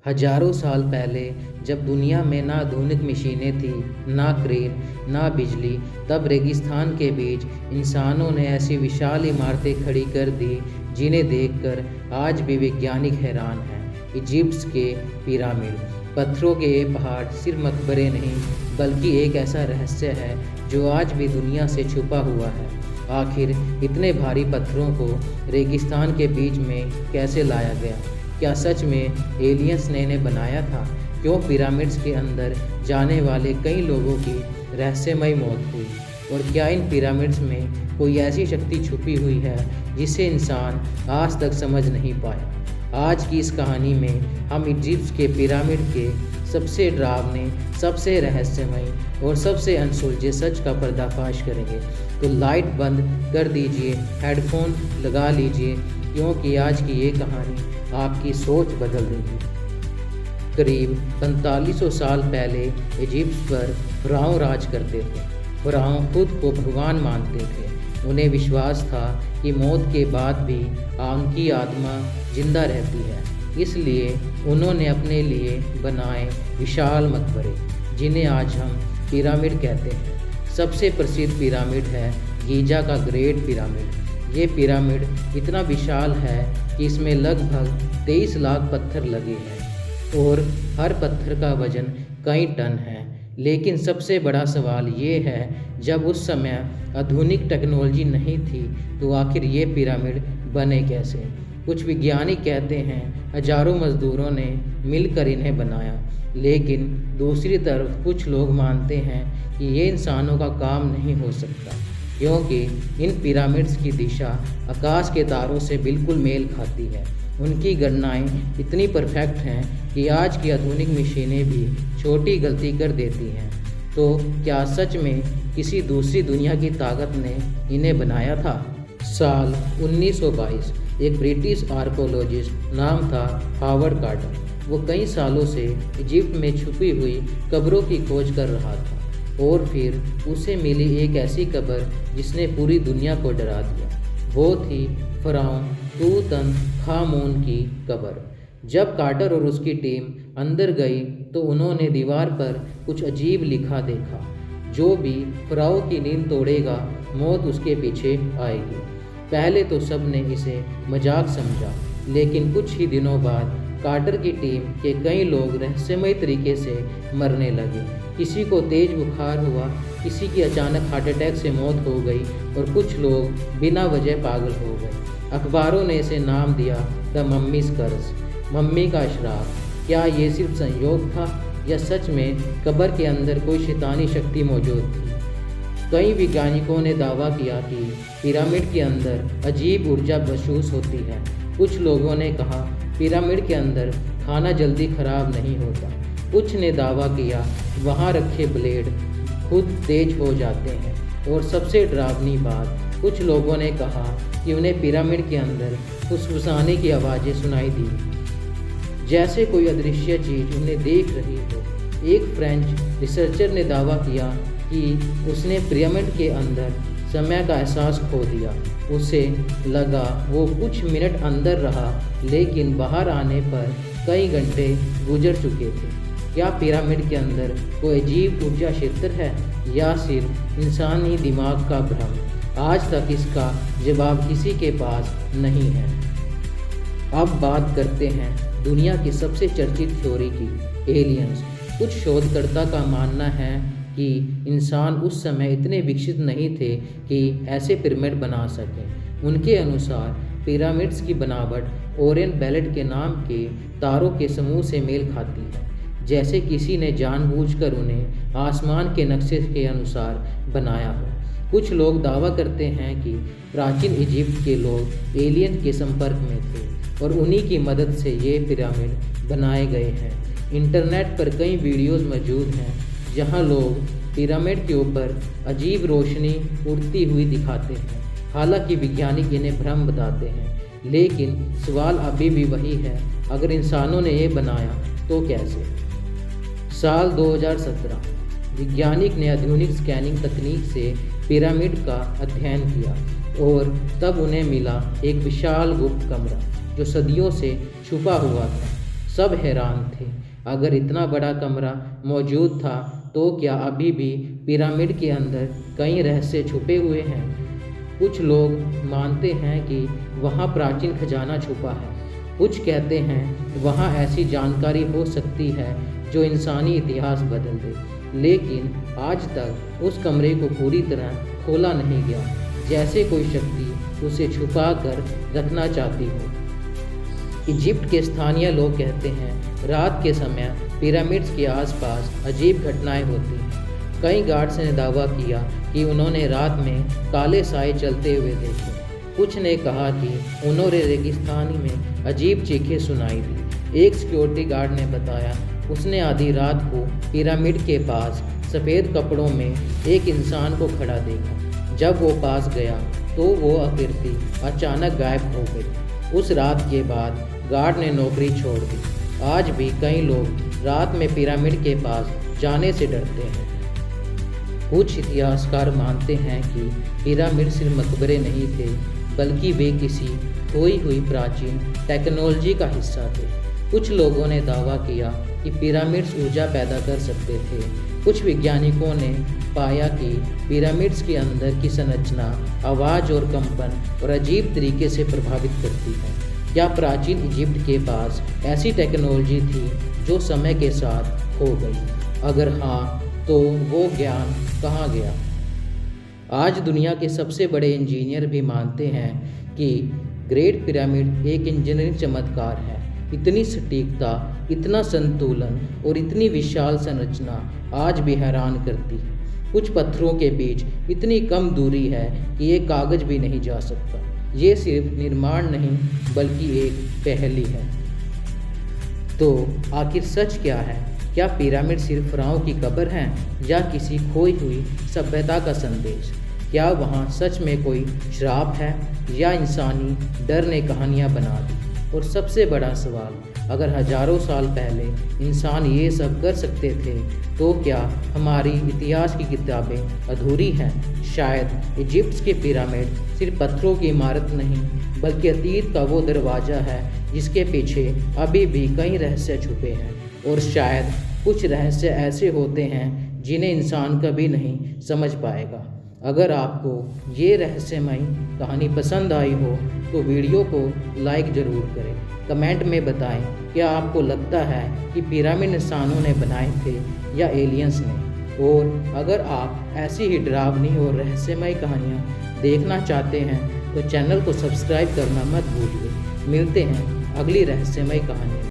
हजारों साल पहले जब दुनिया में ना आधुनिक मशीनें थी, ना क्रेन, ना बिजली, तब रेगिस्तान के बीच इंसानों ने ऐसी विशाल इमारतें खड़ी कर दी जिन्हें देखकर आज भी वैज्ञानिक हैरान हैं। इजिप्ट के पिरामिड, पत्थरों के ये पहाड़ सिर्फ मकबरे नहीं बल्कि एक ऐसा रहस्य है जो आज भी दुनिया से छुपा हुआ है। आखिर इतने भारी पत्थरों को रेगिस्तान के बीच में कैसे लाया गया? क्या सच में एलियंस ने इन्हें बनाया था? क्यों पिरामिड्स के अंदर जाने वाले कई लोगों की रहस्यमय मौत हुई? और क्या इन पिरामिड्स में कोई ऐसी शक्ति छुपी हुई है जिसे इंसान आज तक समझ नहीं पाया? आज की इस कहानी में हम इजिप्ट के पिरामिड के सबसे डरावने, सबसे रहस्यमय और सबसे अनसुलझे सच का पर्दाफाश करेंगे। तो लाइट बंद कर दीजिए, हेडफोन लगा लीजिए, क्योंकि आज की ये कहानी आपकी सोच बदल देगी। करीब 4500 साल पहले इजिप्ट पर फ़िरौन राज करते थे। फ़िरौन खुद को भगवान मानते थे। उन्हें विश्वास था कि मौत के बाद भी उनकी आत्मा जिंदा रहती है। इसलिए उन्होंने अपने लिए बनाए विशाल मकबरे, जिन्हें आज हम पिरामिड कहते हैं। सबसे प्रसिद्ध पिरामिड है गीज़ा का ग्रेट पिरामिड। ये पिरामिड इतना विशाल है कि इसमें लगभग 23 लाख पत्थर लगे हैं और हर पत्थर का वजन कई टन है। लेकिन सबसे बड़ा सवाल ये है, जब उस समय आधुनिक टेक्नोलॉजी नहीं थी तो आखिर ये पिरामिड बने कैसे? कुछ वैज्ञानिक कहते हैं हजारों मजदूरों ने मिलकर इन्हें बनाया, लेकिन दूसरी तरफ कुछ लोग मानते हैं कि ये इंसानों का काम नहीं हो सकता, क्योंकि इन पिरामिड्स की दिशा आकाश के तारों से बिल्कुल मेल खाती है। उनकी गणनाएं इतनी परफेक्ट हैं कि आज की आधुनिक मशीनें भी छोटी गलती कर देती हैं। तो क्या सच में किसी दूसरी दुनिया की ताकत ने इन्हें बनाया था? साल 1922 एक ब्रिटिश आर्कोलॉजिस्ट नाम था हावर्ड कार्टर। वो कई सालों से इजिप्ट में छुपी हुई कब्रों की खोज कर रहा था और फिर उसे मिली एक ऐसी कब्र जिसने पूरी दुनिया को डरा दिया। वो थी फ़िरौन तूतनखामुन की कब्र। जब कार्टर और उसकी टीम अंदर गई तो उन्होंने दीवार पर कुछ अजीब लिखा देखा, जो भी फ़िरौन की नींद तोड़ेगा मौत उसके पीछे आएगी। पहले तो सब ने इसे मजाक समझा, लेकिन कुछ ही दिनों बाद कार्टर की टीम के कई लोग रहस्यमय तरीके से मरने लगे। किसी को तेज बुखार हुआ, किसी की अचानक हार्ट अटैक से मौत हो गई और कुछ लोग बिना वजह पागल हो गए। अखबारों ने इसे नाम दिया द मम्मीज़ कर्स, मम्मी का श्राप। क्या ये सिर्फ संयोग था या सच में कब्र के अंदर कोई शैतानी शक्ति मौजूद थी? कई वैज्ञानिकों ने दावा किया कि पिरामिड के अंदर अजीब ऊर्जा महसूस होती है। कुछ लोगों ने कहा पिरामिड के अंदर खाना जल्दी खराब नहीं होता। कुछ ने दावा किया वहाँ रखे ब्लेड खुद तेज हो जाते हैं। और सबसे डरावनी बात, कुछ लोगों ने कहा कि उन्हें पिरामिड के अंदर फुसफुसाने की आवाज़ें सुनाई दी, जैसे कोई अदृश्य चीज़ उन्हें देख रही हो। एक फ्रेंच रिसर्चर ने दावा किया कि उसने पिरामिड के अंदर समय का एहसास खो दिया। उसे लगा वो कुछ मिनट अंदर रहा, लेकिन बाहर आने पर कई घंटे गुजर चुके थे। क्या पिरामिड के अंदर कोई अजीब ऊर्जा क्षेत्र है या सिर्फ इंसानी दिमाग का भ्रम? आज तक इसका जवाब किसी के पास नहीं है। अब बात करते हैं दुनिया की सबसे चर्चित थ्योरी की, एलियंस। कुछ शोधकर्ता का मानना है कि इंसान उस समय इतने विकसित नहीं थे कि ऐसे पिरामिड बना सकें। उनके अनुसार पिरामिड्स की बनावट ओरियन बेल्ट के नाम के तारों के समूह से मेल खाती है, जैसे किसी ने जानबूझकर उन्हें आसमान के नक्शे के अनुसार बनाया हो। कुछ लोग दावा करते हैं कि प्राचीन इजिप्ट के लोग एलियन के संपर्क में थे और उन्हीं की मदद से ये पिरामिड बनाए गए हैं। इंटरनेट पर कई वीडियोस मौजूद हैं जहां लोग पिरामिड के ऊपर अजीब रोशनी उड़ती हुई दिखाते हैं। हालांकि वैज्ञानिक इन्हें भ्रम बताते हैं, लेकिन सवाल अभी भी वही है, अगर इंसानों ने ये बनाया तो कैसे? साल 2017 वैज्ञानिक ने आधुनिक स्कैनिंग तकनीक से पिरामिड का अध्ययन किया और तब उन्हें मिला एक विशाल गुप्त कमरा जो सदियों से छुपा हुआ था। सब हैरान थे। अगर इतना बड़ा कमरा मौजूद था तो क्या अभी भी पिरामिड के अंदर कई रहस्य छुपे हुए हैं? कुछ लोग मानते हैं कि वहाँ प्राचीन खजाना छुपा है। कुछ कहते हैं वहाँ ऐसी जानकारी हो सकती है जो इंसानी इतिहास बदल दे। लेकिन आज तक उस कमरे को पूरी तरह खोला नहीं गया, जैसे कोई शक्ति उसे छुपा कर रखना चाहती हो। इजिप्ट के स्थानीय लोग कहते हैं रात के समय पिरामिड्स के आसपास अजीब घटनाएं होती हैं। कई गार्ड्स ने दावा किया कि उन्होंने रात में काले साए चलते हुए देखे। कुछ ने कहा कि उन्होंने रेगिस्तानी में अजीब चीखें सुनाई दी। एक सिक्योरिटी गार्ड ने बताया उसने आधी रात को पिरामिड के पास सफ़ेद कपड़ों में एक इंसान को खड़ा देखा। जब वो पास गया तो वो आकृति अचानक गायब हो गई। उस रात के बाद गार्ड ने नौकरी छोड़ दी। आज भी कई लोग रात में पिरामिड के पास जाने से डरते हैं। कुछ इतिहासकार मानते हैं कि पिरामिड सिर्फ मकबरे नहीं थे, बल्कि वे किसी खोई हुई प्राचीन टेक्नोलॉजी का हिस्सा थे। कुछ लोगों ने दावा किया कि पिरामिड्स ऊर्जा पैदा कर सकते थे। कुछ वैज्ञानिकों ने पाया कि पिरामिड्स के अंदर की संरचना आवाज़ और कंपन और अजीब तरीके से प्रभावित करती है। क्या प्राचीन इजिप्ट के पास ऐसी टेक्नोलॉजी थी जो समय के साथ खो गई? अगर हाँ, तो वो ज्ञान कहाँ गया? आज दुनिया के सबसे बड़े इंजीनियर भी मानते हैं कि ग्रेट पिरामिड एक इंजीनियरिंग चमत्कार है। इतनी सटीकता, इतना संतुलन और इतनी विशाल संरचना आज भी हैरान करती है। कुछ पत्थरों के बीच इतनी कम दूरी है कि एक कागज भी नहीं जा सकता। ये सिर्फ निर्माण नहीं, बल्कि एक पहेली है। तो आखिर सच क्या है? क्या पिरामिड सिर्फ फ़िरौन की कब्र हैं या किसी खोई हुई सभ्यता का संदेश? क्या वहाँ सच में कोई श्राप है या इंसानी डर ने कहानियाँ बना दी? और सबसे बड़ा सवाल, अगर हजारों साल पहले इंसान ये सब कर सकते थे तो क्या हमारी इतिहास की किताबें अधूरी हैं? शायद इजिप्ट के पिरामिड सिर्फ पत्थरों की इमारत नहीं, बल्कि अतीत का वो दरवाज़ा है जिसके पीछे अभी भी कई रहस्य छुपे हैं। और शायद कुछ रहस्य ऐसे होते हैं जिन्हें इंसान कभी नहीं समझ पाएगा। अगर आपको ये रहस्यमयी कहानी पसंद आई हो तो वीडियो को लाइक ज़रूर करें। कमेंट में बताएं क्या आपको लगता है कि पिरामिड इंसानों ने बनाए थे या एलियंस ने। और अगर आप ऐसी ही डरावनी और रहस्यमयी कहानियाँ देखना चाहते हैं तो चैनल को सब्सक्राइब करना मत भूलिए। मिलते हैं अगली रहस्यमयी कहानी।